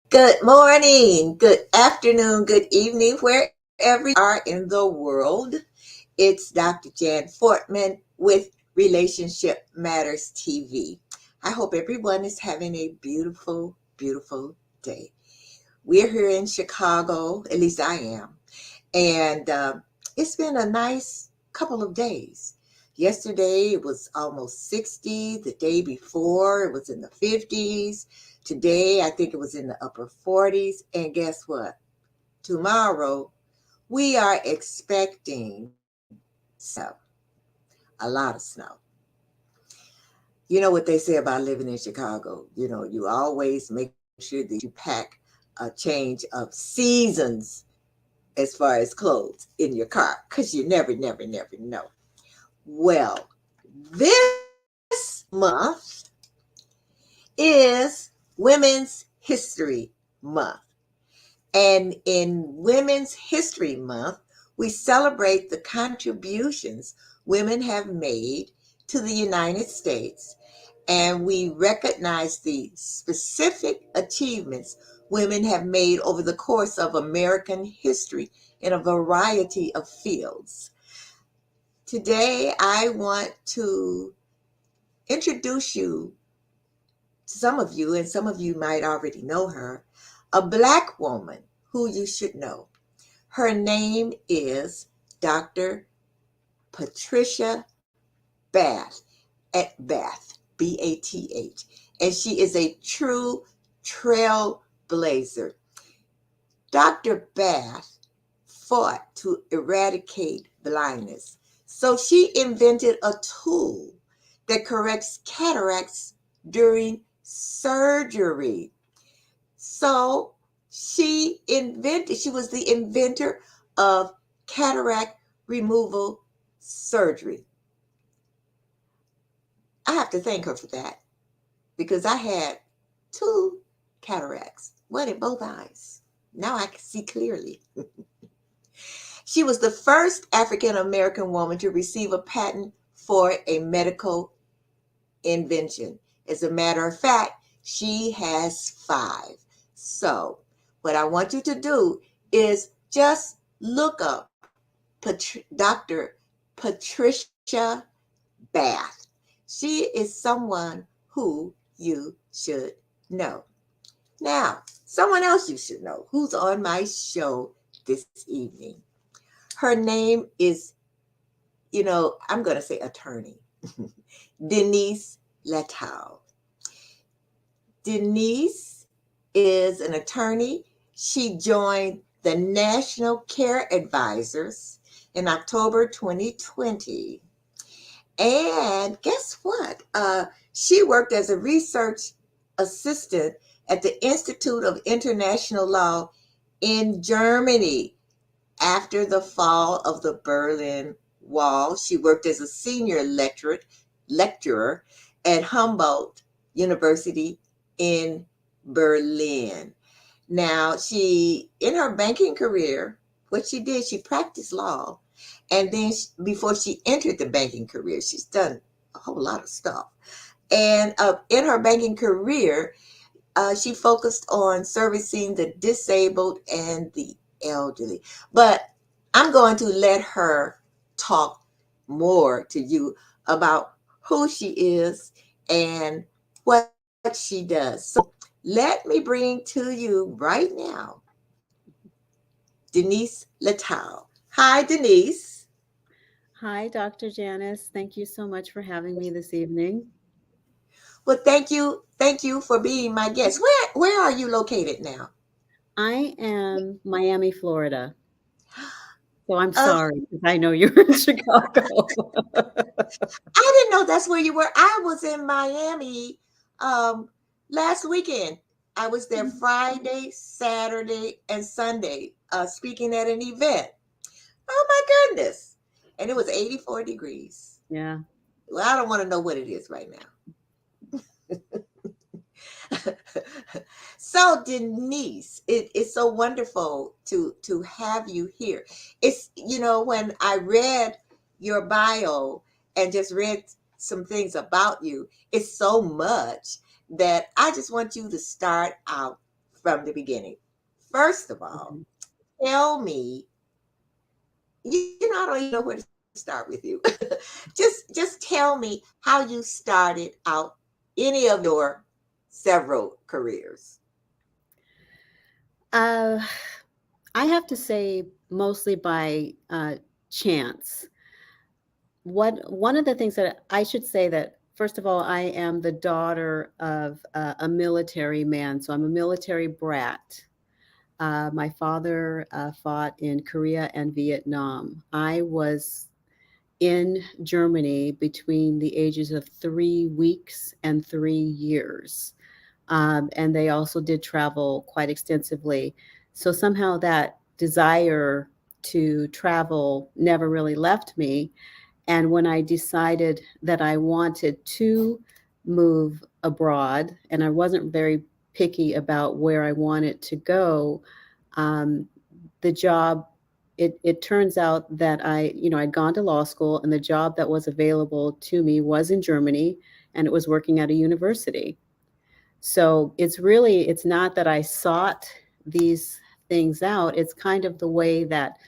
Good morning, good afternoon, good evening, wherever you are in the world. It's Dr. Jan Fortman with Relationship Matters TV. I hope everyone is having a beautiful, beautiful day. We're here in Chicago, at least I am, and it's been a nice couple of days. Yesterday it was almost 60. The day before it was in the 50s. Today I think it was in the upper 40s. And guess what? Tomorrow we are expecting snow, a lot of snow. You know what they say about living in Chicago. You always make sure that you pack a change of seasons as far as clothes in your car because you never, never, never know. Well, this month is Women's History Month. And in Women's History Month, we celebrate the contributions women have made to the United States, and we recognize the specific achievements women have made over the course of American history in a variety of fields. Today, I want to introduce you to some of you, and some of you might already know her, a Black woman who you should know. Her name is Dr. Patricia Bath, Bath, and she is a true trailblazer. Dr. Bath fought to eradicate blindness. So she invented a tool that corrects cataracts during surgery. So she was the inventor of cataract removal surgery. I have to thank her for that because I had two cataracts, one in both eyes. Now I can see clearly. She was the first African American woman to receive a patent for a medical invention. As a matter of fact, she has five. So, what I want you to do is just look up Dr. Patricia Bath. She is someone who you should know. Now, someone else you should know who's on my show this evening. Her name is, I'm going to say attorney, Denise Lettau. Denise is an attorney. She joined the National Care Advisors in October 2020. And guess what? She worked as a research assistant at the Institute of International Law in Germany after the fall of the Berlin Wall. She worked as a senior lecturer at Humboldt University in Berlin. Now, in her banking career, what she did, she practiced law. And then before she entered the banking career, she's done a whole lot of stuff. And in her banking career, she focused on servicing the disabled and the elderly. But I'm going to let her talk more to you about who she is and what she does. So let me bring to you right now Denise Lettau. Hi, Denise. Hi, Dr. Janice. Thank you so much for having me this evening. Well, thank you for being my guest. Where are you located now? I am Miami, Florida. So I'm Uh, sorry because I know you're in Chicago. I didn't know that's where you were. I was in Miami um, last weekend. I was there Friday, Saturday, and Sunday speaking at an event. Oh my goodness. And it was 84 degrees. Yeah. Well, I don't want to know what it is right now. So Denise, it's so wonderful to have you here. It's when I read your bio and just read some things about you, it's so much that I just want you to start out from the beginning. First of all, Okay. tell me, I don't even know where to start with you. Just tell me how you started out any of your several careers. Uh, I have to say, mostly by chance. One of the things that I should say that first of all, I am the daughter of a military man, so I'm a military brat. My father fought in Korea and Vietnam. I was in Germany between the ages of 3 weeks and 3 years. And they also did travel quite extensively. So somehow that desire to travel never really left me. And when I decided that I wanted to move abroad, and I wasn't very picky about where I wanted to go, um, the job, it turns out that I'd gone to law school, and the job that was available to me was in Germany, and it was working at a university. So it's not that I sought these things out. It's kind of the way that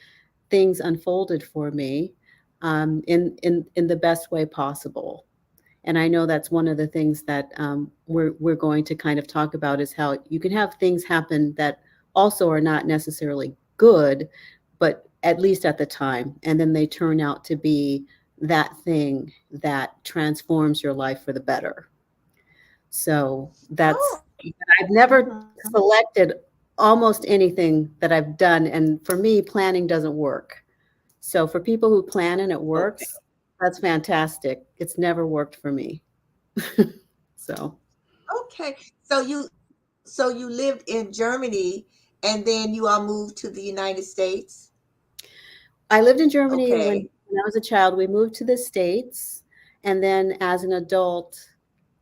things unfolded for me, in the best way possible. And I know that's one of the things that we're going to kind of talk about is how you can have things happen that also are not necessarily good, but at least at the time, and then they turn out to be that thing that transforms your life for the better. So that's Oh, I've never mhm. selected almost anything that I've done, and for me, planning doesn't work. So for people who plan and it Okay. works, that's fantastic. It's never worked for me. So Okay. So you lived in Germany and then you all moved to the United States. I lived in Germany Okay. when I was a child. We moved to the States, and then as an adult,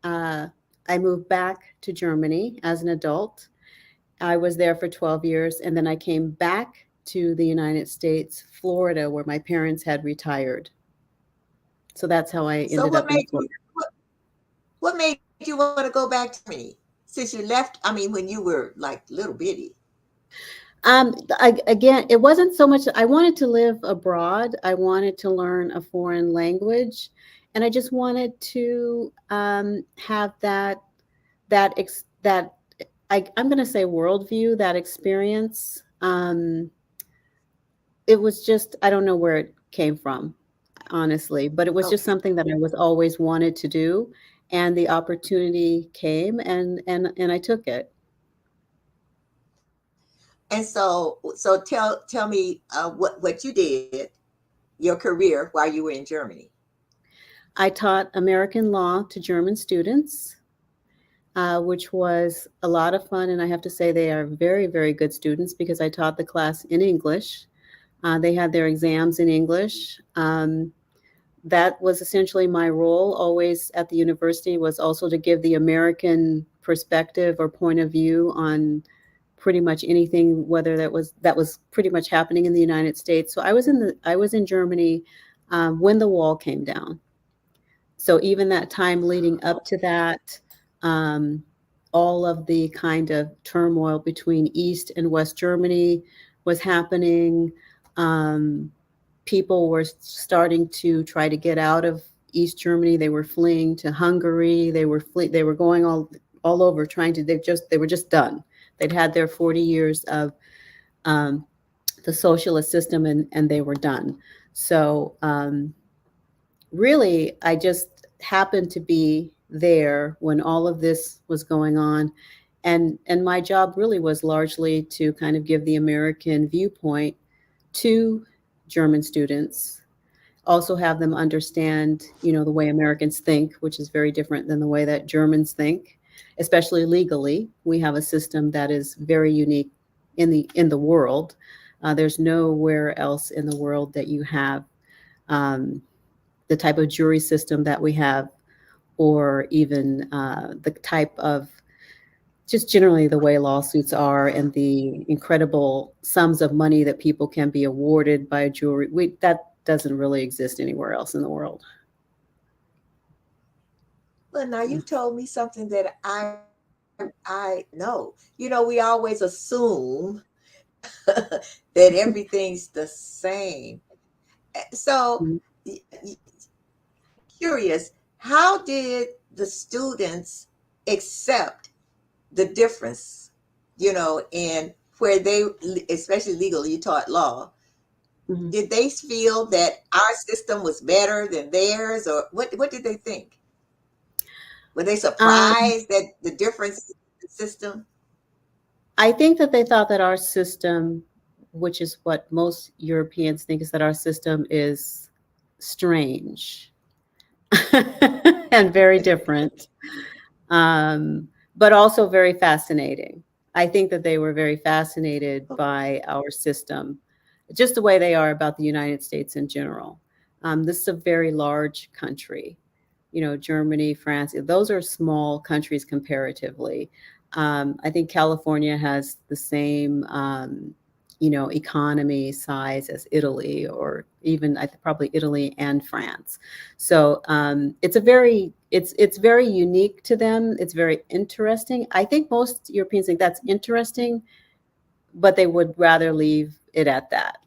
uh, I moved back to Germany as an adult. I was there for 12 years, and then I came back to the United States, Florida, where my parents had retired. So that's how I So ended up in Florida. what made you want to go back to Germany since you left? I mean, when you were like little bitty. Again, it wasn't so much. I wanted to live abroad. I wanted to learn a foreign language, and I just wanted to have that I'm going to say worldview, that experience. It was just I don't know where it came from, honestly, but it was just Okay. something that I was always wanted to do, and the opportunity came, and I took it. And so tell me what you did, your career while you were in Germany. I taught American law to German students, which was a lot of fun. And I have to say, they are very, very good students because I taught the class in English. They had their exams in English. That was essentially my role always at the university, was also to give the American perspective or point of view on pretty much anything, whether that was pretty much happening in the United States. So I was in Germany when the wall came down. So even that time leading up to that, um, all of the kind of turmoil between East and West Germany was happening. Um, People were starting to try to get out of East Germany. They were fleeing to Hungary. They were going all over trying to. They were just done. They'd had their 40 years of um, the socialist system, and they were done. So really, I just happened to be there when all of this was going on. And my job really was largely to kind of give the American viewpoint to German students, also have them understand, the way Americans think, which is very different than the way that Germans think, especially legally. We have a system that is very unique in the world. There's nowhere else in the world that you have um, the type of jury system that we have, or even the type of just generally the way lawsuits are and the incredible sums of money that people can be awarded by a jury. That doesn't really exist anywhere else in the world. Well, now you've told me something that I I know. You know, we always assume that everything's the same. So, Mhm. I'm curious, how did the students accept the difference, in where they, especially legally, you taught law? Mhm. Did they feel that our system was better than theirs, or what did they think? Were they Um, surprised that the difference in the system? I think that they thought that our system, which is what most Europeans think, is that our system is strange and very different, but also very fascinating. I think that they were very fascinated by our system, just the way they are about the United States in general. This is a very large country. You know, Germany, France, those are small countries comparatively. I think California has the same, economy size as Italy, or even probably Italy and France. So it's very unique to them. It's very interesting. I think most Europeans think that's interesting, but they would rather leave it at that.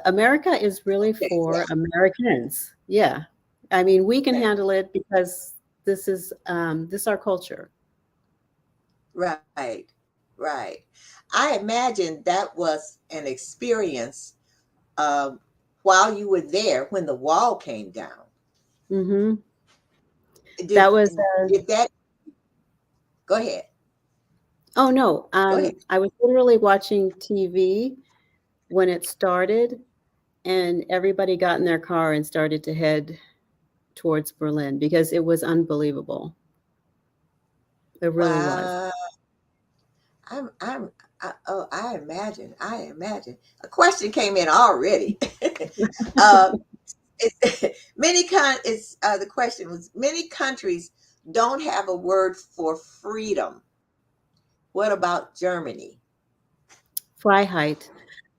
America is really Okay, for Americans. Yeah. I mean, we can okay, handle it because this is our culture. right, right. I imagine that was an experience um, while you were there when the wall came down. Hmm. That Did was, did that? Go ahead. oh no, Go ahead. I was literally watching TV when it started, and everybody got in their car and started to head towards Berlin because it was unbelievable. It really was. Wow. I'm. Oh, I imagine. I imagine. A question came in already. uh, the question was, many countries don't have a word for freedom. What about Germany? Freiheit.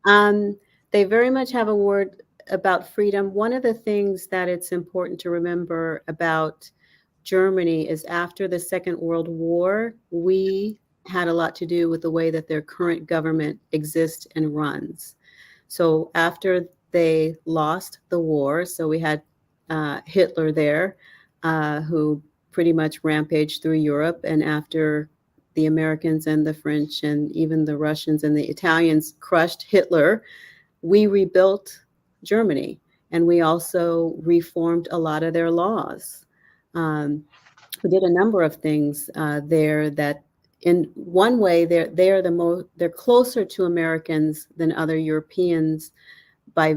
Um, they very much have a word about freedom. One of the things that it's important to remember about Germany is after the Second World War, we had a lot to do with the way that their current government exists and runs. So after they lost the war, so we had Hitler there, who pretty much rampaged through Europe, and after the Americans and the French and even the Russians and the Italians crushed Hitler, we rebuilt Germany, and we also reformed a lot of their laws. Um, we did a number of things there that, in one way, they're closer to Americans than other Europeans by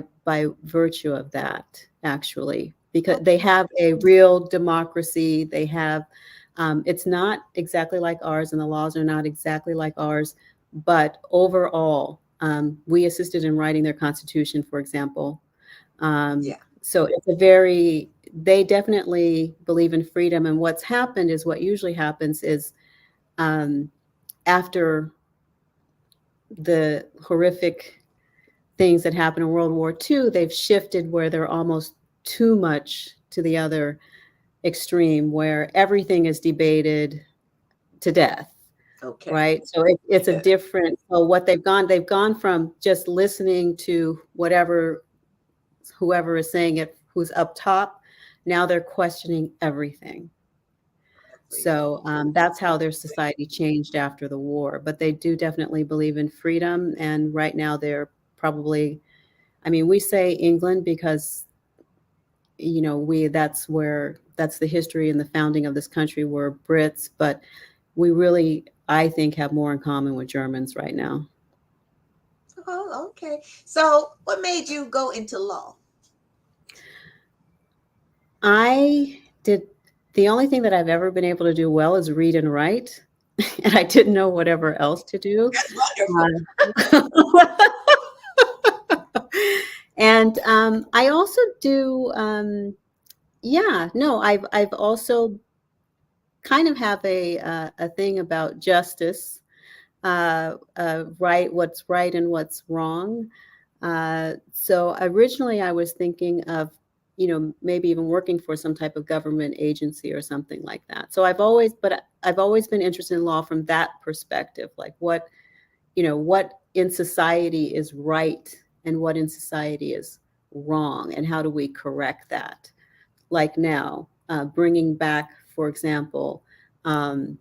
virtue of that, actually, because they have a real democracy. They have it's not exactly like ours, and the laws are not exactly like ours, but overall, we assisted in writing their constitution, for example. Yeah. So it's a very they definitely believe in freedom, and what's happened is what usually happens is um, after the horrific things that happened in World War II, they've shifted where they're almost too much to the other extreme, where everything is debated to death, Okay. right? So it's a different. So what they've gone from just listening to whoever is saying it, who's up top. Now they're questioning everything. Everything. So that's how their society changed after the war. But they do definitely believe in freedom, and right now they're probably. I mean, we say England because we that's the history and the founding of this country were Brits, but we really, I think, have more in common with Germans right now. Oh, okay. So, what made you go into law? I did the only thing that I've ever been able to do well is read and write, and I didn't know whatever else to do. That's wonderful. Uh, and I also do, yeah, no, I've also kind of have a thing about justice, right, what's right and what's wrong. So originally I was thinking of, maybe even working for some type of government agency or something like that. So I've always been interested in law from that perspective, like what in society is right and what in society is wrong, and how do we correct that? Like now, bringing back, for example, um,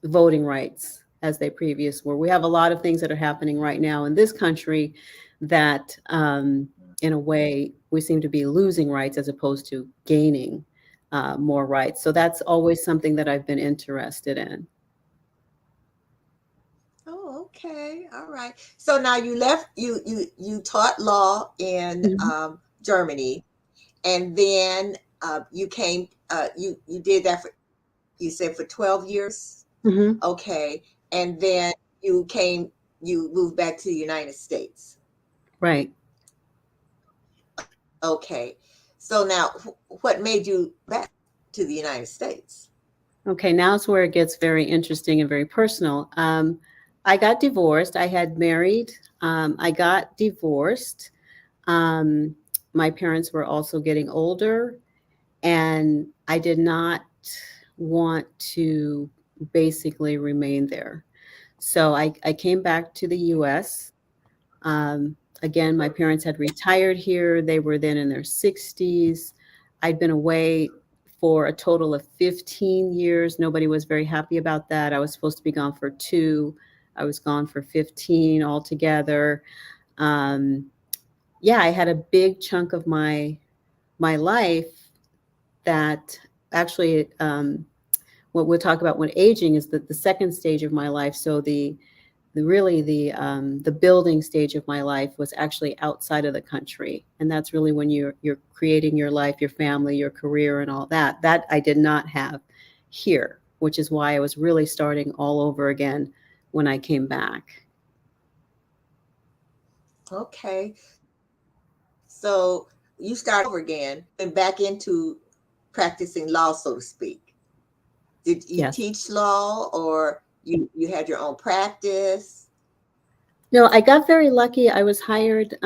voting rights as they previous were. We have a lot of things that are happening right now in this country that, in a way, we seem to be losing rights as opposed to gaining more rights. So that's always something that I've been interested in. Oh, okay. All right. So now you left, you taught law in Mhm. Germany, and then you came, you did that for, you said for 12 years. Mhm. Okay. And then you came, you moved back to the United States. Right. Okay. So now what made you back to the United States? Okay, now it's where it gets very interesting and very personal. I got divorced. I had married. I got divorced. Um, my parents were also getting older, and I did not want to basically remain there. So I came back to the US. Again, my parents had retired here. They were then in their 60s. I'd been away for a total of 15 years. Nobody was very happy about that. I was supposed to be gone for 2. I was gone for 15 altogether. Um, yeah, I had a big chunk of my life that actually, what we'll talk about when aging is that the second stage of my life. So the building stage of my life was actually outside of the country, and that's really when you're creating your life, your family, your career, and all that. That I did not have here, which is why I was really starting all over again when I came back. Okay. So you started over again and back into practicing law, so to speak. Did you Yes. teach law or you had your own practice? No, I got very lucky. I was hired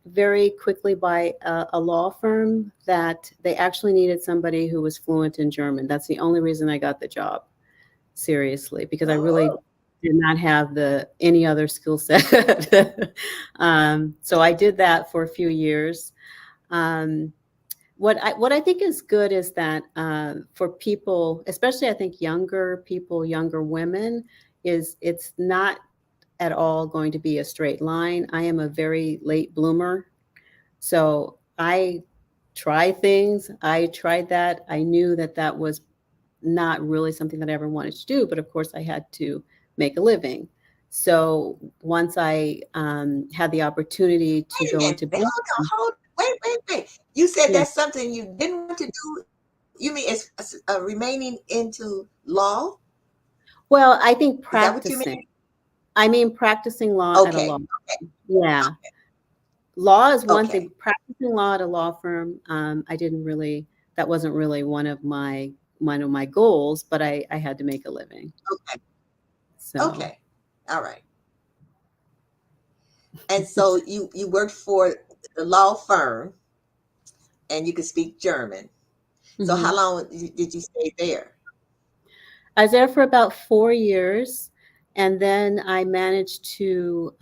very quickly by a law firm that they actually needed somebody who was fluent in German. That's the only reason I got the job, seriously, because I really Oh, did not have the any other skill set. So I did that for a few years. Um, what I think is good is that for people, especially I think younger people, younger women, is it's not at all going to be a straight line. I am a very late bloomer, so I try things. I tried that. I knew that that was not really something that I ever wanted to do, but of course I had to make a living. So once I had the opportunity to wait a go minute. into banking, Hold. Wait. You said yeah. that's something you didn't want to do. You mean it's remaining into law? Well, I think Is that what you mean? practicing. I mean, practicing law at a Okay. law. Yeah, law is one thing. Okay. Practicing law at a law firm, I didn't really. That wasn't really one of my goals, but I had to make a living. Okay. So Okay. All right. And so you worked for the law firm and you could speak German. So how mhm. long did you stay there? I was there for about 4 years, and then I managed to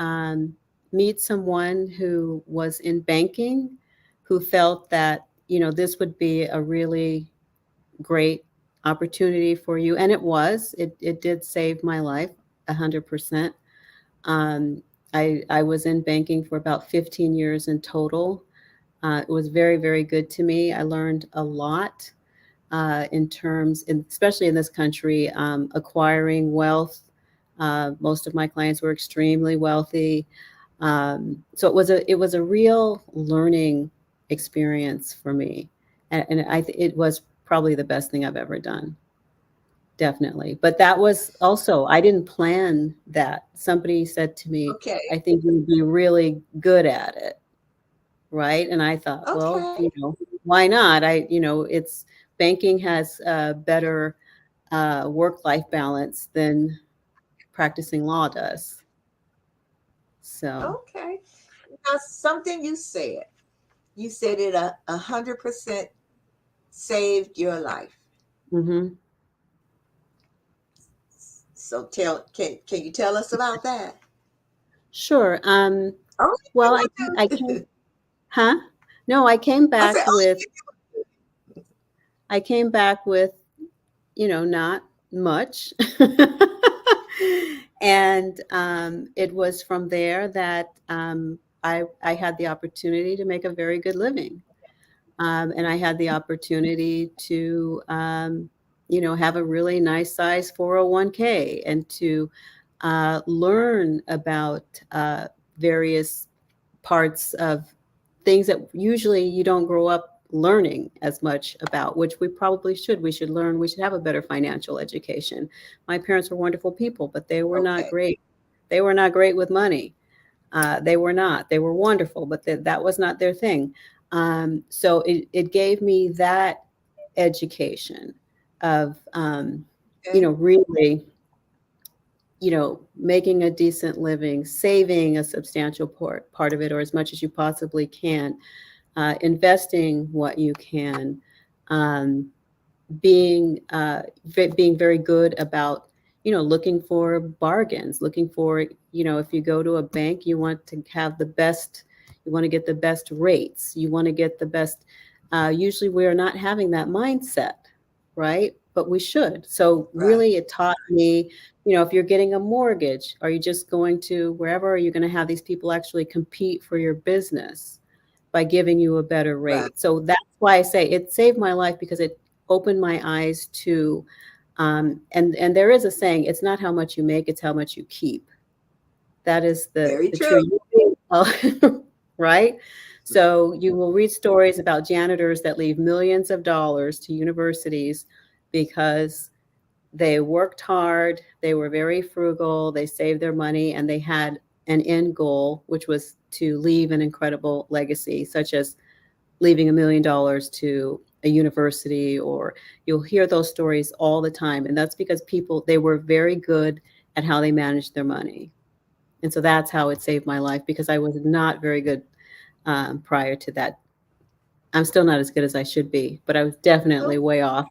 meet someone who was in banking, who felt that this would be a really great opportunity for you, and it was. It did save my life 100%. Um, I was in banking for about 15 years in total. It was very, very good to me. I learned a lot in terms, especially in this country, acquiring wealth. Most of my clients were extremely wealthy, so it was a real learning experience for me, and it was probably the best thing I've ever done. Definitely, but that was also I didn't plan that. Somebody said to me, Okay. "I think you would be really good at it." Right? And I thought, well, Okay. why not? It's banking has a better work-life balance than practicing law does. So, Okay. Now something you said. You said it 100% saved your life. Hmm. So can you tell us about that? Sure. Oh, you Well, I want came, to? huh? No, I came I back said, with, oh, I came back with, not much. And it was from there that I had the opportunity to make a very good living. And I had the opportunity to, have a really nice size 401k and to learn about various parts of things that usually you don't grow up learning as much about, which we probably should. We should learn, we should have a better financial education. My parents were wonderful people, but they were not okay, great. They were not great with money. They were not. They were wonderful, but that was not their thing. So it gave me that education of, okay, really, making a decent living, saving a substantial part of it, or as much as you possibly can, investing what you can, um, being very good about looking for bargains, looking for, if you go to a bank, you want to have the best, you want to get the best rates, you want to get the best. Usually we are not having that mindset, right? But we should. So right, really it taught me, if you're getting a mortgage, are you just going to wherever, are you going to have these people actually compete for your business by giving you a better right. rate? So that's why I say it saved my life, because it opened my eyes to, and there is a saying, it's not how much you make, it's how much you keep. That is Very the true. true, right? So you will read stories about janitors that leave millions of dollars to universities because they worked hard, they were very frugal, they saved their money, and they had an end goal, which was to leave an incredible legacy, such as leaving $1 million to a university. Or you'll hear those stories all the time. And that's because people, they were very good at how they managed their money. And so that's how it saved my life, because I was not very good prior to that. I'm still not as good as I should be, but I was definitely Oh, way off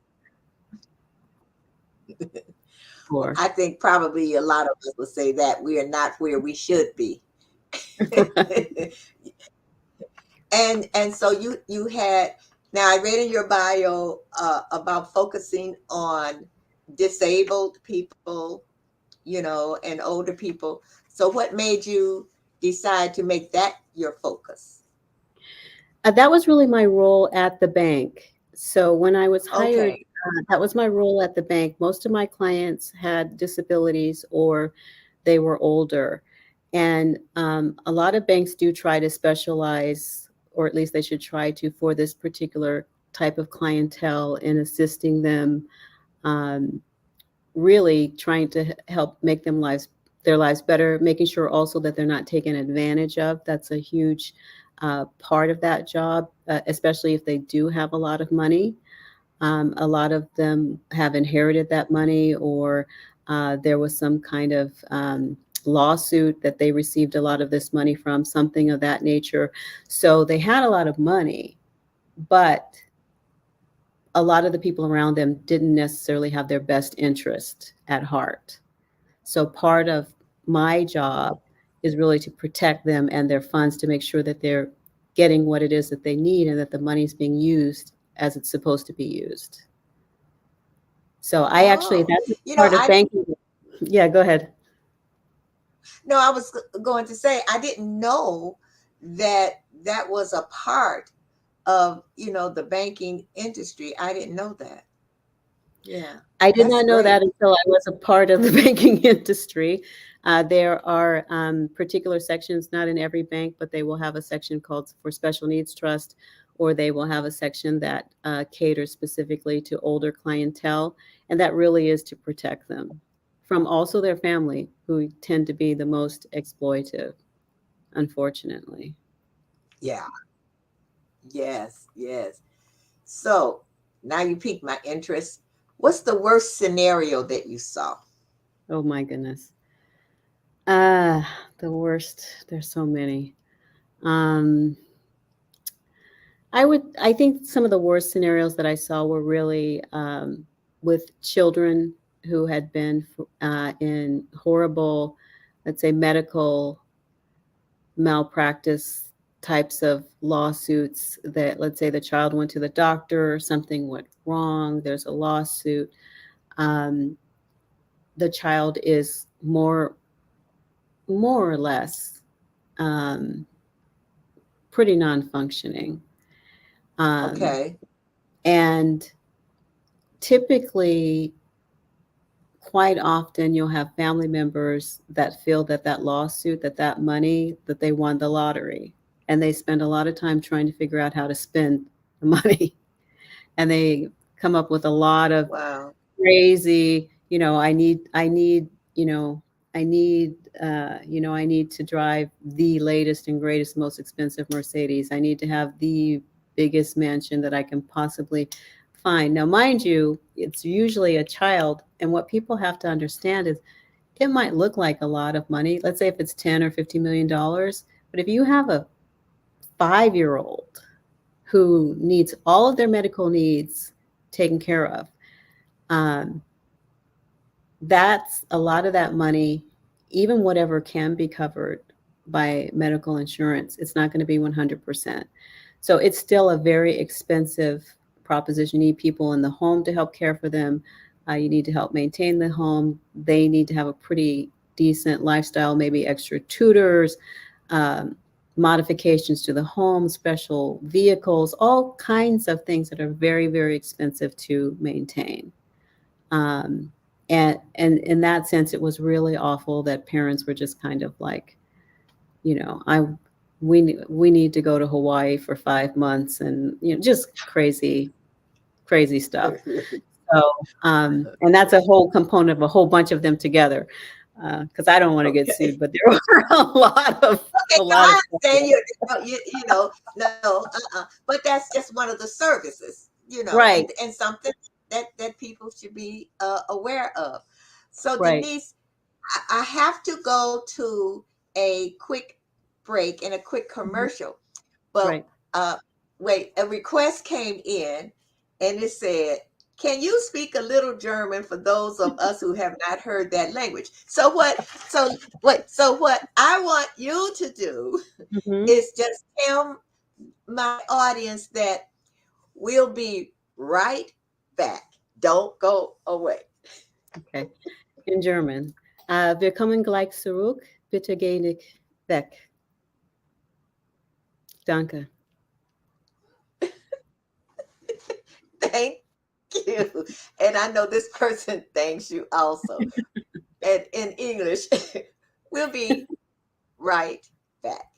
for. I think probably a lot of us will say that we are not where we should be. And so you had, now I read in your bio about focusing on disabled people, and older people. So what made you decide to make that your focus? That was really my role at the bank. So when I was hired, Okay, that was my role at the bank. Most of my clients had disabilities or they were older. And a lot of banks do try to specialize, or at least they should try to, for this particular type of clientele in assisting them, um, really trying to help make their lives better, making sure also that they're not taken advantage of. That's a huge part of that job, especially if they do have a lot of money. A lot of them have inherited that money, or there was some kind of lawsuit that they received a lot of this money from, something of that nature. So they had a lot of money, but a lot of the people around them didn't necessarily have their best interest at heart. So part of my job is really to protect them and their funds, to make sure that they're getting what it is that they need and that the money is being used as it's supposed to be used. So I actually, oh, that's a part of I banking. Yeah, go ahead. no, I was going to say I didn't know that that was a part of the banking industry. I didn't know that. Yeah, I did that's not know that great. until I was a part of the banking industry. There are particular sections, not in every bank, but they will have a section called for special needs trust, or they will have a section that caters specifically to older clientele. And that really is to protect them from also their family, who tend to be the most exploitive, unfortunately. Yeah, yes, yes. So now you piqued my interest. What's the worst scenario that you saw? Oh my goodness. The worst. There's so many. Um, I think some of the worst scenarios that I saw were really with children who had been in horrible, let's say, medical malpractice types of lawsuits. That, let's say, the child went to the doctor, something went wrong, there's a lawsuit. Um, the child is more or less um, pretty non-functioning. Um, Okay. and typically, quite often, you'll have family members that feel that that lawsuit, that money, that they won the lottery. And they spend a lot of time trying to figure out how to spend the money. And they come up with a lot of Wow. crazy, I need, you know, I need to drive the latest and greatest, most expensive Mercedes. I need to have the biggest mansion that I can possibly find. Now, mind you, it's usually a child. And what people have to understand is it might look like a lot of money. Let's say if it's 10 or $50 million. But if you have a 5-year-old who needs all of their medical needs taken care of, um, that's a lot of that money, even whatever can be covered by medical insurance, it's not going to be 100%. So it's still a very expensive proposition. You need people in the home to help care for them. You need to help maintain the home. They need to have a pretty decent lifestyle, maybe extra tutors, um, modifications to the home, special vehicles, all kinds of things that are very, very expensive to maintain. Um, and in that sense, it was really awful that parents were just kind of like, I we need to go to Hawaii for 5 months, and just crazy stuff. So and that's a whole component of a whole bunch of them together, because I don't want to get Okay. sued, but there were Okay, a no, lot of I stuff. understand no, but that's just one of the services, Right, and something that people should be aware of. So, right. Denise, I have to go to a quick break and a quick Mhm. commercial, but Right. uh, wait, a request came in and it said, "Can you speak a little German for those of us who have not heard that language?" So what? So wait. So what I want you to do Hmm. is just tell my audience that we'll be right back. Don't go away. Okay. In German. Wir kommen gleich zurück. Bitte geh nicht weg. Danke. Thank you. And I know this person thanks you also. And in English, we'll be right back.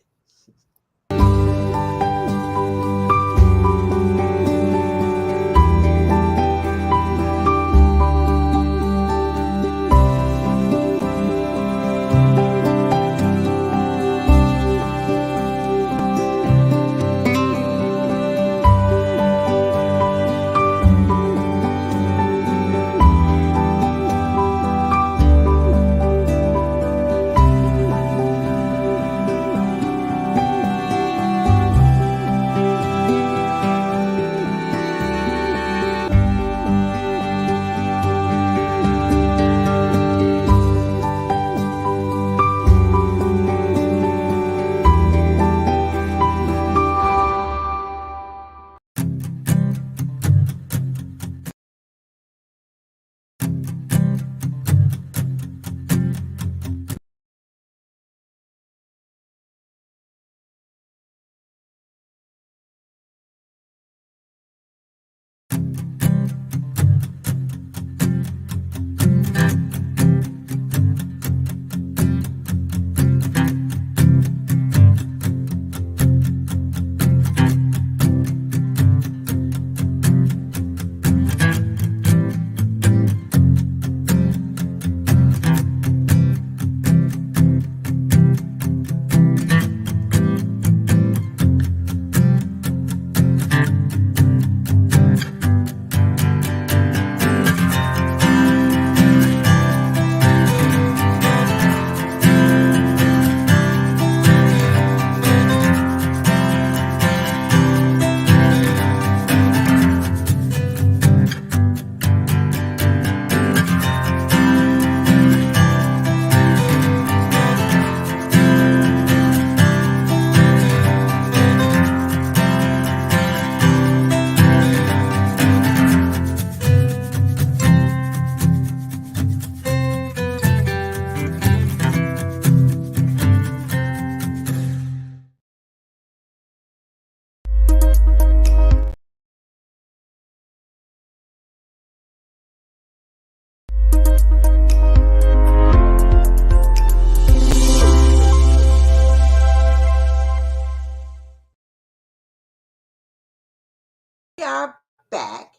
back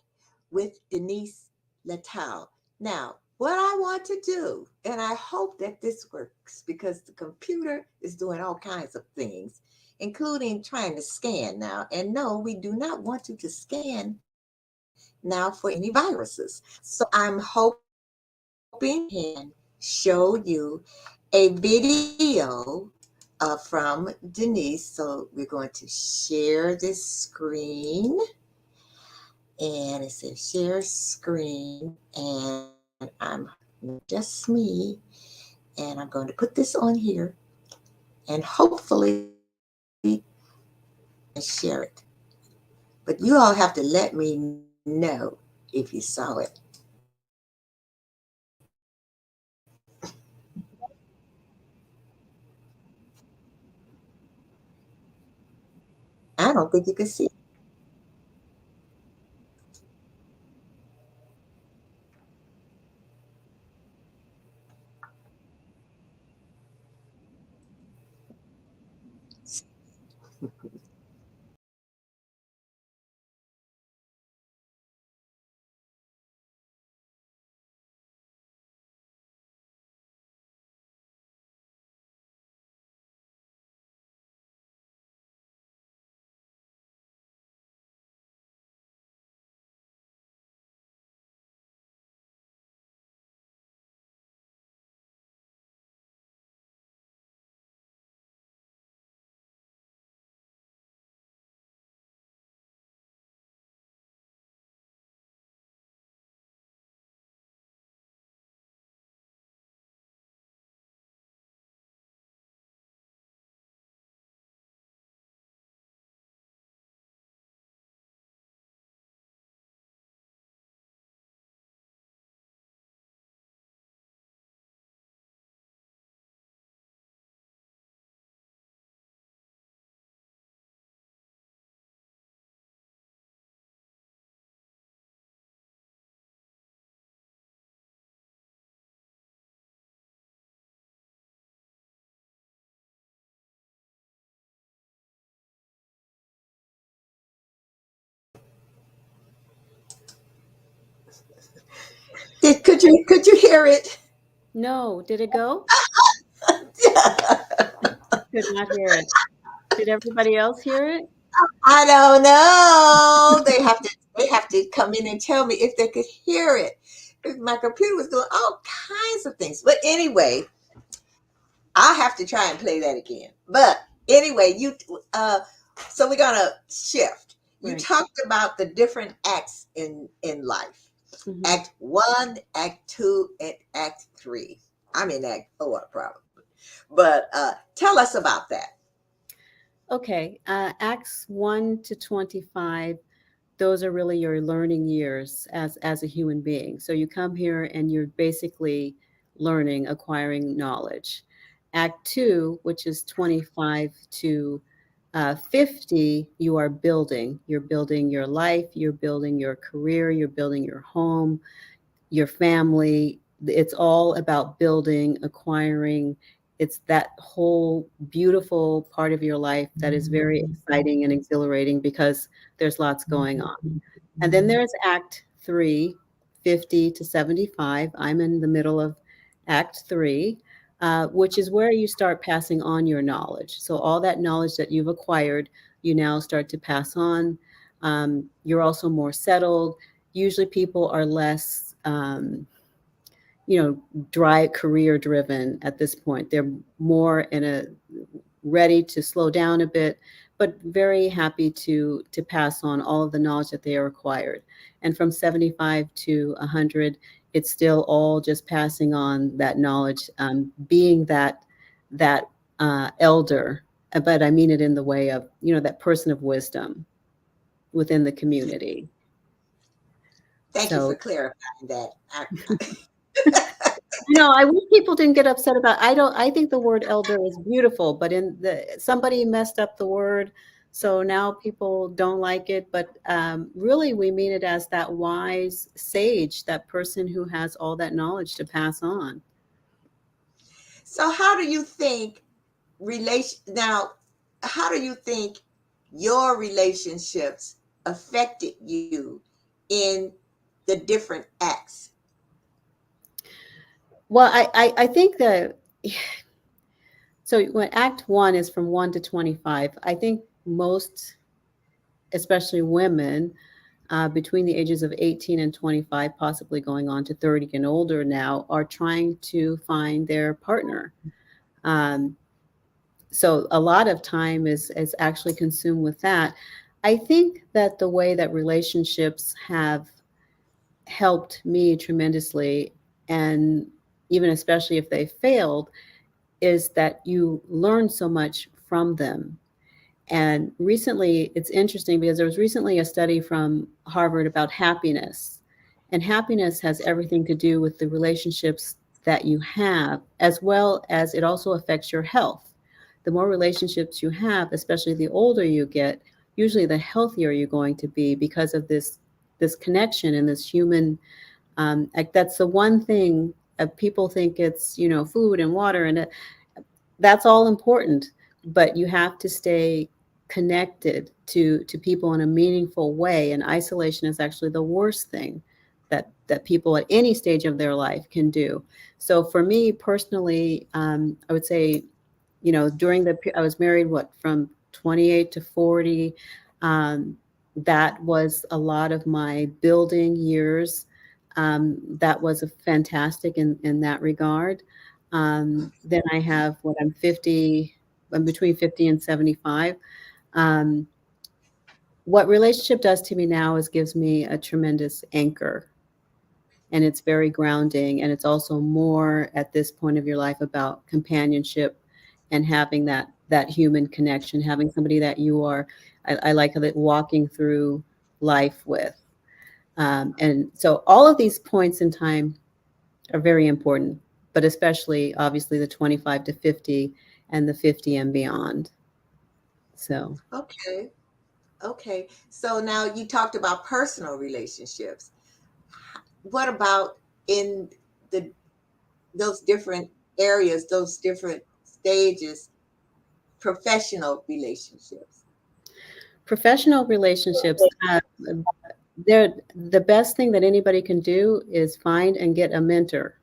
with Denise Lettau. Now, what I want to do, and I hope that this works because the computer is doing all kinds of things, including trying to scan now. And no, we do not want you to scan now for any viruses. So I'm hoping can show you a video from Denise. So we're going to share this screen. And it says share screen. And I'm just me. And I'm going to put this on here. And hopefully share it. But you all have to let me know if you saw it. I don't think you can see. Could you hear it? No, did it go? Could not hear it. Did everybody else hear it? I don't know. They have to come in and tell me if they could hear it. My computer was doing all kinds of things. But anyway, I'll have to try and play that again. But anyway, you so we're gonna shift. You Right. talked about the different acts in life. Mhm. Act one, act two, and act three. I'm in act four probably. But tell us about that. Okay, Acts 1 to 25, those are really your learning years as a human being. So you come here and you're basically learning, acquiring knowledge. Act 2, which is 25 to 50, you are building. You're building your life, you're building your career, you're building your home, your family. It's all about building, acquiring. It's that whole beautiful part of your life that is very exciting and exhilarating because there's lots going on. And then there's Act 3, 50 to 75. I'm in the middle of Act 3, which is where you start passing on your knowledge. So all that knowledge that you've acquired, you now start to pass on. You're also more settled. Usually people are less dry career driven at this point. They're more in a ready to slow down a bit, but very happy to pass on all of the knowledge that they are acquired. And from 75 to 100, it's still all just passing on that knowledge, being that elder, but I mean it in the way of that person of wisdom within the community. Thank you for So clarifying that. I wish people didn't get upset about I think the word elder is beautiful, but somebody messed up the word, so now people don't like it, but really we mean it as that wise sage, that person who has all that knowledge to pass on. So how do you think relation now how do you think your relationships affected you in the different acts? Well, I think that so when Act One is from 1 to 25, I think most, especially women, between the ages of 18 and 25, possibly going on to 30 and older now, are trying to find their partner. Um, so a lot of time is actually consumed with that. I think that the way that relationships have helped me tremendously, and even especially if they failed, is that you learn so much from them. And recently, it's interesting because there was recently a study from Harvard about happiness. And happiness has everything to do with the relationships that you have, as well as it also affects your health. The more relationships you have, especially the older you get, usually the healthier you're going to be because of this connection and this human. Like that's the one thing people think it's food and water, and that's all important, but you have to stay connected to people in a meaningful way, and isolation is actually the worst thing that people at any stage of their life can do. So for me personally, I would say, during I was married, what, from 28 to 40. That was a lot of my building years. That was a fantastic in that regard. Then I have what, I'm 50, I'm between 50 and 75. Um, what relationship does to me now is gives me a tremendous anchor, and it's very grounding. And it's also more at this point of your life about companionship and having that human connection, having somebody that you are, I like that, walking through life with. And so all of these points in time are very important, but especially obviously the 25 to 50 and the 50 and beyond. So Okay. Okay. So now you talked about personal relationships. What about in the those different areas, those different stages, professional relationships? professional relationships, they're the best thing that anybody can do is find and get a mentor.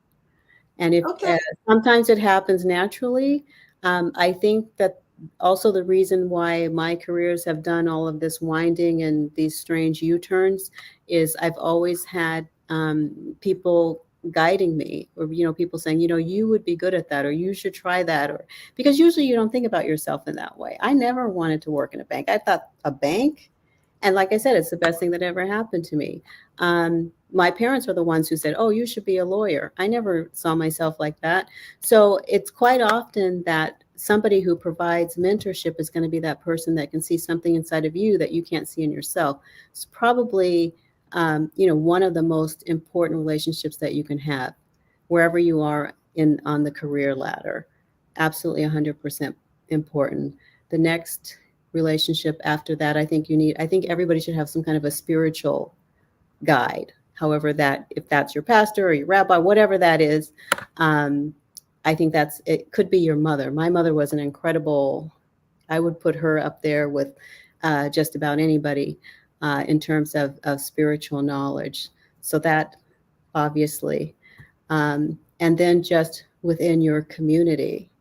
And if Okay. sometimes it happens naturally. I think that also the reason why my careers have done all of this winding and these strange U-turns is I've always had people guiding me, or people saying, you would be good at that, or you should try that, or because usually you don't think about yourself in that way. I never wanted to work in a bank. I thought, a bank? And like I said, it's the best thing that ever happened to me. My parents were the ones who said, "Oh, you should be a lawyer." I never saw myself like that. So it's quite often that somebody who provides mentorship is going to be that person that can see something inside of you that you can't see in yourself. It's probably, one of the most important relationships that you can have, wherever you are in on the career ladder. Absolutely, 100% important. The next relationship after that, I think everybody should have some kind of a spiritual guide, however, that if that's your pastor or your rabbi, whatever that is. um, I think it could be your mother. My mother was an incredible, I would put her up there with just about anybody in terms of spiritual knowledge. So that, obviously. And then just within your community,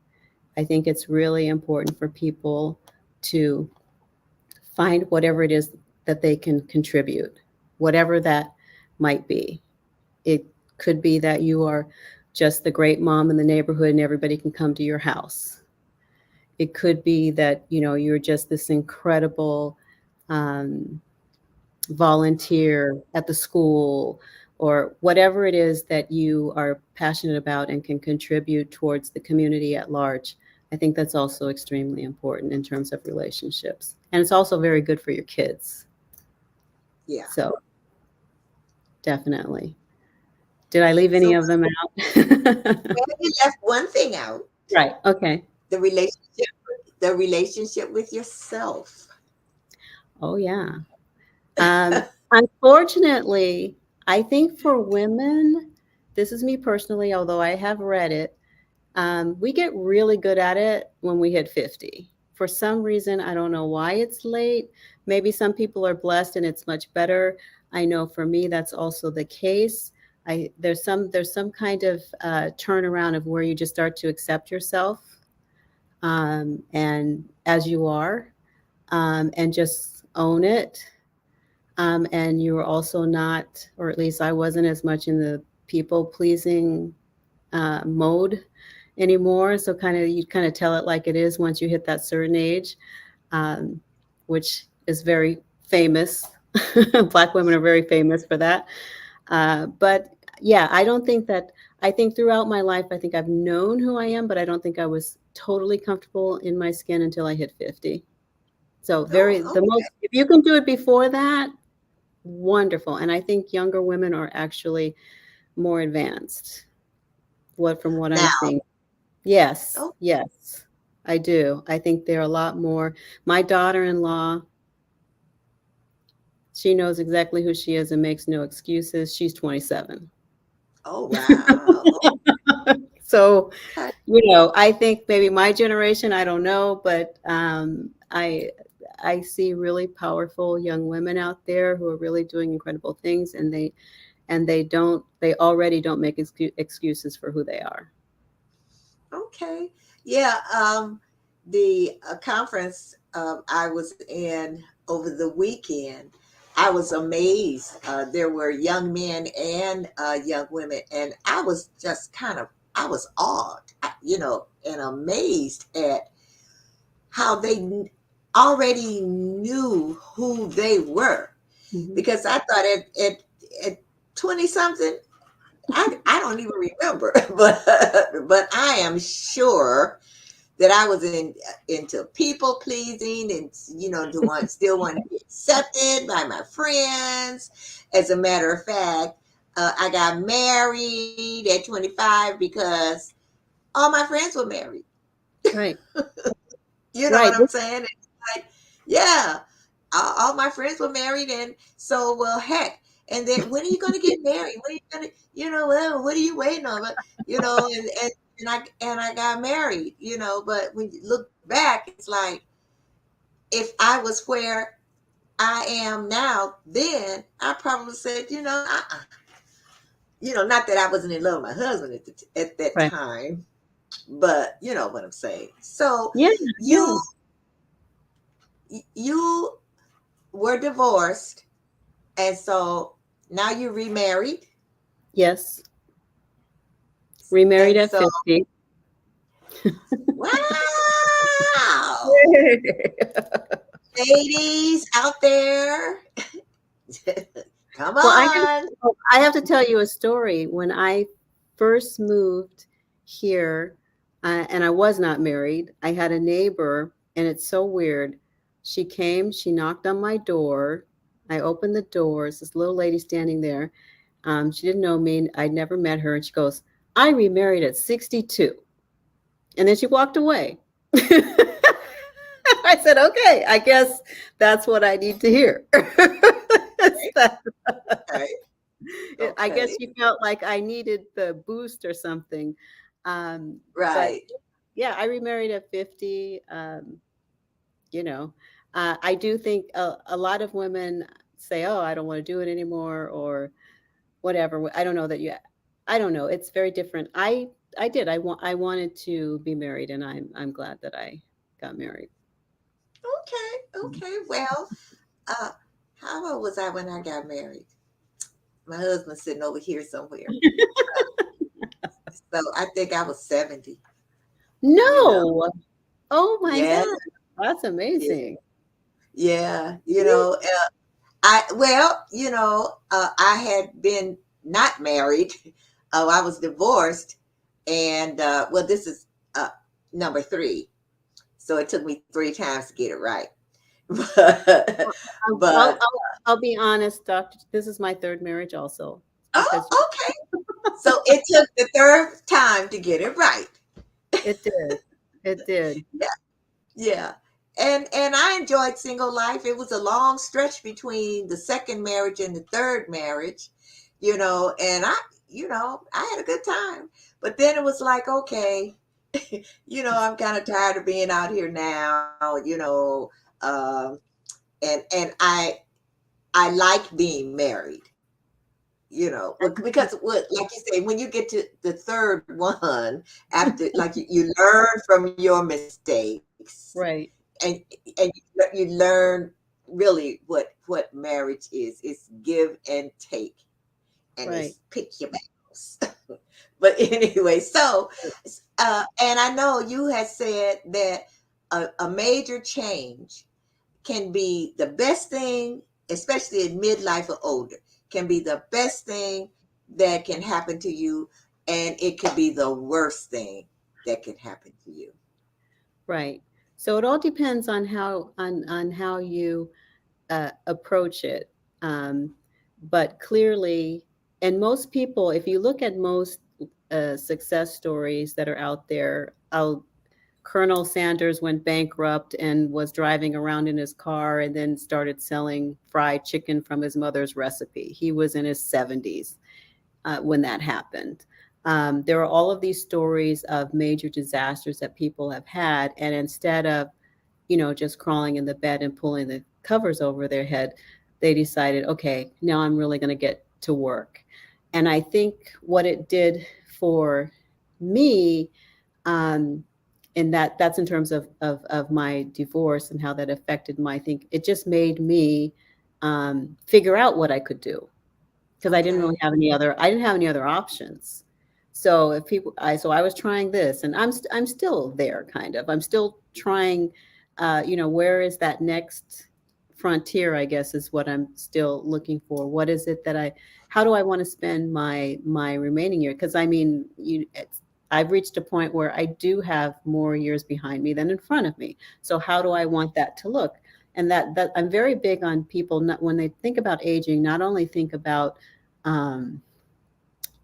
I think it's really important for people to find whatever it is that they can contribute, whatever that might be. It could be that you are just the great mom in the neighborhood and everybody can come to your house. It could be that, you're just this incredible um, volunteer at the school, or whatever it is that you are passionate about and can contribute towards the community at large. I think that's also extremely important in terms of relationships. And it's also very good for your kids. Yeah. So definitely. Did I leave any So of them out? well, you left one thing out, Right. Okay. the relationship, the relationship with yourself. Oh, yeah. Unfortunately, I think for women, this is me personally, although I have read it, we get really good at it when we hit 50. For some reason, I don't know why it's late. Maybe some people are blessed and it's much better. I know for me that's also the case. There's some kind of turnaround of where you just start to accept yourself, and as you are, and just own it. And you were also not, or at least I wasn't as much in the people pleasing mode anymore. So kind of you kind of tell it like it is once you hit that certain age, um, which is very famous. Black women are very famous for that. But yeah, I don't think that. I think throughout my life, I think I've known who I am, but I don't think I was totally comfortable in my skin until I hit 50. So Oh, the most, if you can do it before that, wonderful. And I think younger women are actually more advanced. What from what I'm now, seeing. Yes, oh, yes, I do. I think they're a lot more. My daughter-in-law, she knows exactly who she is and makes no excuses. She's 27. oh, wow. So, Okay. I think maybe my generation, I don't know, but I see really powerful young women out there who are really doing incredible things, and they already don't make excuses for who they are. Okay. Yeah. The conference I was in over the weekend, I was amazed. There were young men and young women, and I was just I was awed, and amazed at how they already knew who they were. Mhm. Because I thought at 20 something, I don't even remember, but I am sure that I was into people pleasing and still want to be accepted by my friends. As a matter of fact, I got married at 25 because all my friends were married. Right, You know what right. I'm saying? It's like, yeah, all my friends were married, and so well, heck. And then when are you going to get married? When are you going to, well, what are you waiting on? But and I got married, But when you look back, it's like if I was where I am now, then I probably said, not that I wasn't in love with my husband at that Right. time, but you know what I'm saying. So Yeah, you yeah. you were divorced, and so now you're remarried, Yes. Remarried and at so 50. wow, ladies out there, come Well, on. I have to tell you a story. When I first moved here, and I was not married, I had a neighbor, and it's so weird. She came, she knocked on my door. I opened the doors, this little lady standing there. She didn't know me. I'd never met her. And she goes, I remarried at 62. And then she walked away. I said, okay, I guess that's what I need to hear. It's that- Okay, I guess okay, she felt like I needed the boost or something. But right. yeah, I remarried at 50. You know, I do think a lot of women say, oh, I don't want to do it anymore or whatever. I don't know that you, I don't know. It's very different. I did. I wanted to be married, and I'm glad that I got married. Okay, okay. Well, uh, how old was I when I got married? My husband's sitting over here somewhere. So I think I was 70, you know. No. Oh my Yeah, God. That's yeah, amazing. yeah. Really? I had been not married. Oh, I was divorced, and well, this is uh number three. So it took me three times to get it right. but, I'll, I'll, but I'll, I'll be honest, Doctor. This is my third marriage, also, because oh, okay. So it took the third time to get it right. it did. It did. Yeah. And I enjoyed single life. It was a long stretch between the second marriage and the third marriage, and I had a good time. But then it was like, okay, I'm kind of tired of being out here now, um, and I like being married. Because what, like you say, when you get to the third one, after, like, you learn from your mistakes, Right, and you learn really what marriage is. It's give and take, and right, it's pick your battles. But anyway, so and I know you had said that a major change can be the best thing, especially in midlife or older, can be the best thing that can happen to you, and it could be the worst thing that can happen to you. right. So it all depends on how you approach it. Um, but clearly, and most people, if you look at most success stories that are out there, Colonel Sanders went bankrupt and was driving around in his car and then started selling fried chicken from his mother's recipe. He was in his 70s when that happened. There are all of these stories of major disasters that people have had, and instead of just crawling in the bed and pulling the covers over their head, they decided, okay, now I'm really going to get to work. And I think what it did for me, um, and that's in terms of my divorce and how that affected my, I think it just made me figure out what I could do, because Okay. I didn't have any other options. So if people I so I was trying this, and I'm still there, kind of. I'm still trying, where is that next frontier, I guess, is what I'm still looking for. What is it that how do I want to spend my remaining year? Because I mean, I've reached a point where I do have more years behind me than in front of me. So how do I want that to look? And that I'm very big on people, not, when they think about aging, not only think about, um,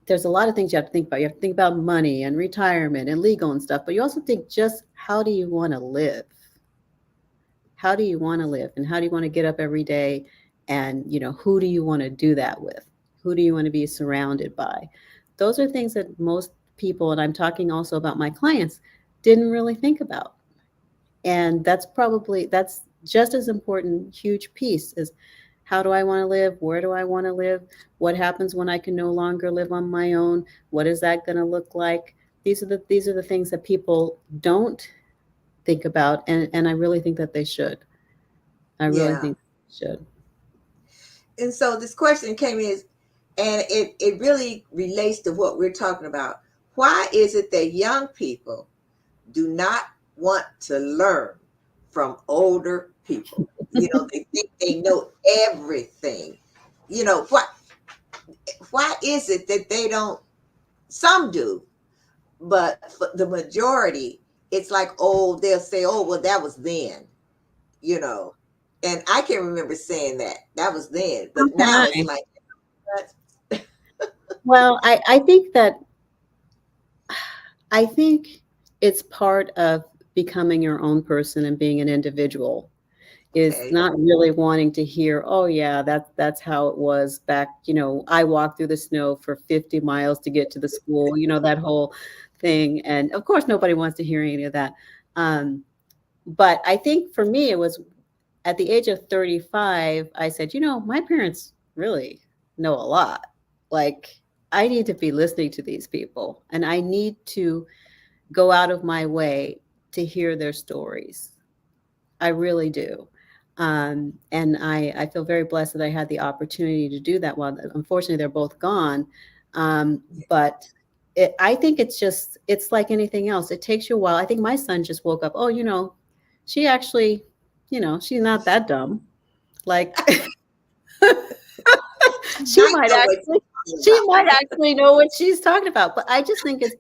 there's a lot of things you have to think about. You have to think about money and retirement and legal and stuff, but you also think, just how do you want to live? How do you want to live? And how do you want to get up every day? And, who do you want to do that with? Who do you want to be surrounded by? Those are things that most people, and I'm talking also about my clients, didn't really think about. And that's just as important, huge piece, is how do I want to live? Where do I want to live? What happens when I can no longer live on my own? What is that going to look like? These are the things that people don't think about, and I really think that they should. I really Yeah. think they should. And so this question came in, and it really relates to what we're talking about. Why is it that young people do not want to learn from older people? They think they know everything. Why is it that they don't? Some do, but for the majority, it's like, oh, they'll say, oh, well, that was then, you know. And I can remember saying that was then, but So can now it's I. like, what? Well, I think it's part of becoming your own person and being an individual, is Okay. not really wanting to hear, oh yeah, that's how it was back, I walked through the snow for 50 miles to get to the school, that whole thing. And of course nobody wants to hear any of that. But I think for me, it was at the age of 35, I said, my parents really know a lot. Like, I need to be listening to these people, and I need to go out of my way to hear their stories. I really do. And I feel very blessed that I had the opportunity to do that. While unfortunately they're both gone, but I think it's like anything else. It takes you a while. I think my son just woke up. Oh, she actually, she's not that dumb. Like, she Might might know what actually you're talking she about. might actually know what she's talking about. But I just think it's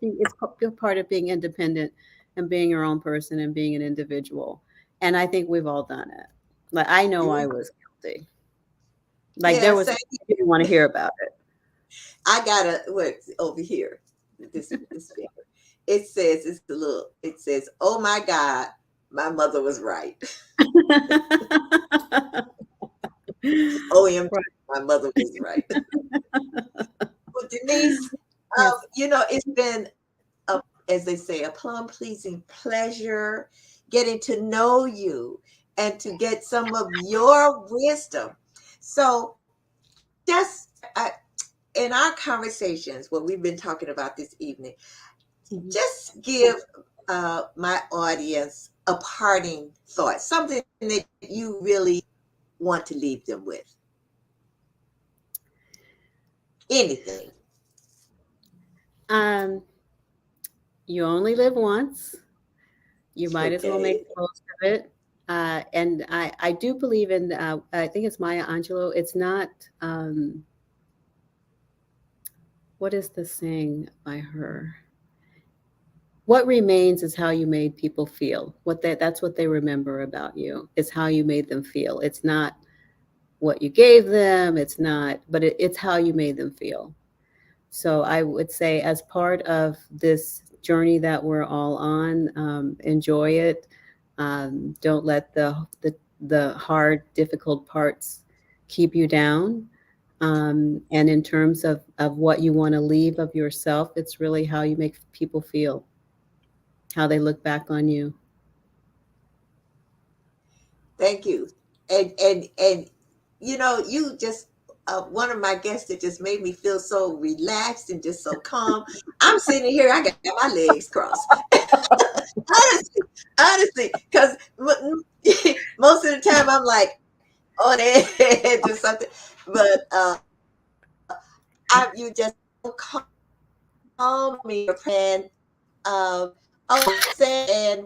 part of being independent and being your own person and being an individual. And I think we've all done it. Like, I know I Yeah, was guilty. Like, yeah, there was, same. I didn't want to hear about it. I got a what over here. This paper. It says, it's a little. It says, "Oh my God, my mother was right." OMG, Right. my mother was right. Well, Denise, Yes. it's been as they say, a plum pleasing pleasure getting to know you and to get some of your wisdom. So just in our conversations, what we've been talking about this evening, Mhm. just give my audience a parting thought, something that you really want to leave them with. Anything. Um, you only live once. You might as well make Okay. the most of it. And I do believe in, I think it's Maya Angelou. It's not, um, what is the saying by her? What remains is how you made people feel. That's what they remember about you, is how you made them feel. It's not what you gave them. It's not, but it's how you made them feel. So I would say, as part of this journey that we're all on, enjoy it. Don't let the hard, difficult parts keep you down. And in terms of what you want to leave of yourself, it's really how you make people feel, how they look back on you. Thank you. And you just one of my guests that just made me feel so relaxed and just so calm. I'm sitting here, I got my legs crossed. honestly, honestly, because most of the time I'm like on edge or something. But you just call me your friend. And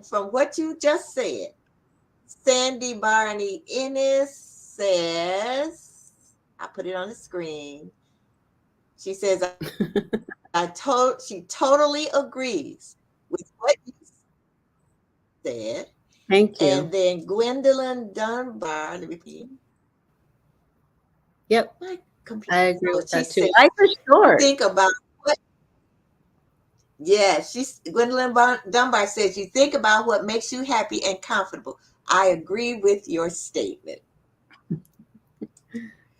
from what you just said, Sandy Barney Ennis says, I put it on the screen. She says, she totally agrees with what you said. Thank you. And then Gwendolyn Dunbar, let me see, Yep, my I computer. agree So with she that too. said, Life is short. think about what, yeah, Dunbar says, you think about what makes you happy and comfortable. I agree with your statement.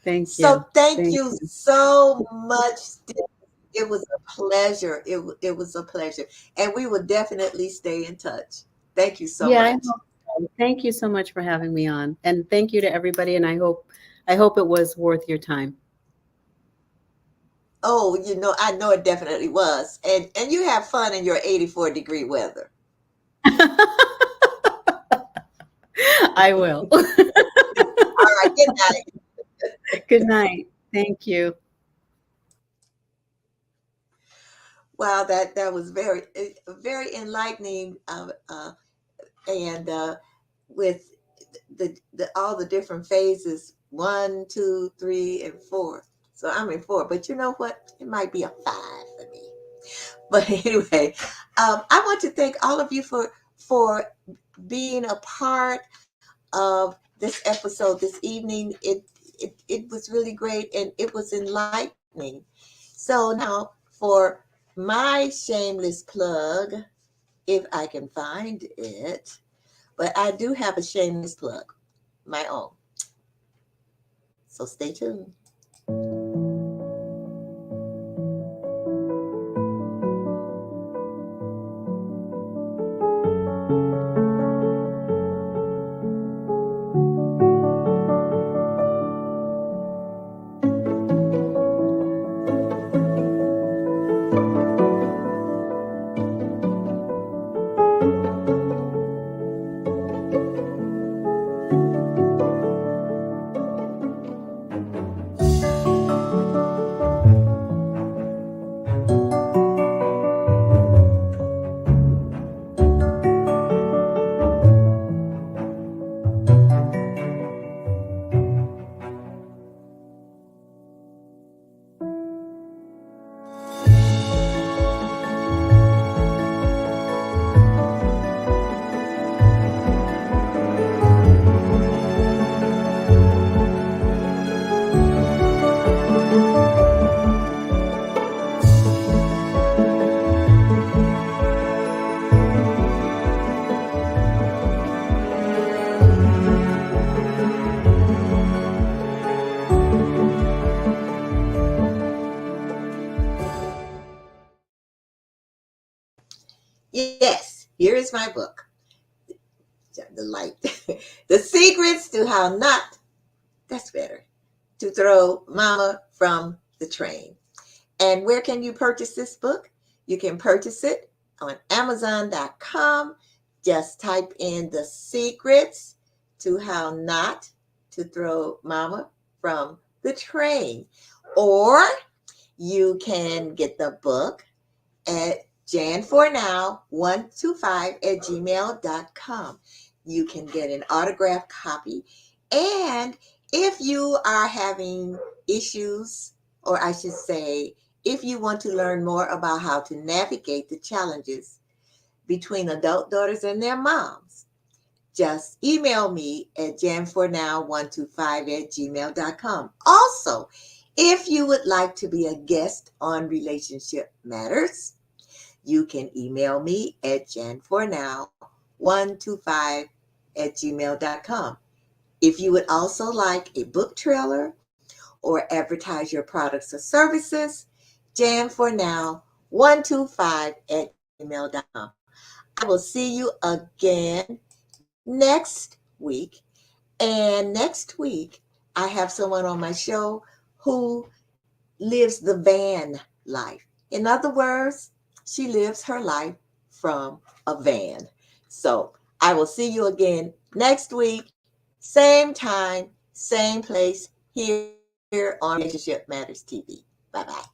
Thank you. So thank Thank you you. so much. It was a pleasure. It was a pleasure. And we will definitely stay in touch. Thank you so Yeah, I much. hope so. Thank you so much for having me on. And thank you to everybody, and I hope it was worth your time. Oh, I know it definitely was. And you have fun in your 84-degree weather. I will. All right, good night. Good night. Thank you. Wow, that was very enlightening. And with the all the different phases, 1, 2, 3, and 4. So I'm in 4, but you know what? It might be a 5 for me. But anyway, I want to thank all of you for being a part of this episode this evening. It was really great and it was enlightening. So now for my shameless plug, if I can find it, but I do have a shameless plug, my own. So stay tuned. Yes, here is my book, The Light. The Secrets to How Not, that's better. to throw mama from the train. And where can you purchase this book? You can purchase it on Amazon.com. Just type in the secrets to how not to throw mama from the train. Or you can get the book at jan4now125@gmail.com. You can get an autographed copy. And if you are having issues, or I should say, if you want to learn more about how to navigate the challenges between adult daughters and their moms, just email me at jan4now125@gmail.com. Also, if you would like to be a guest on Relationship Matters, you can email me at jan4now125@gmail.com. If you would also like a book trailer or advertise your products or services, jan4now125@gmail.com. I will see you again next week. And next week, I have someone on my show who lives the van life. In other words, she lives her life from a van. So I will see you again next week, same time, same place, here on Relationship Matters TV. Bye bye.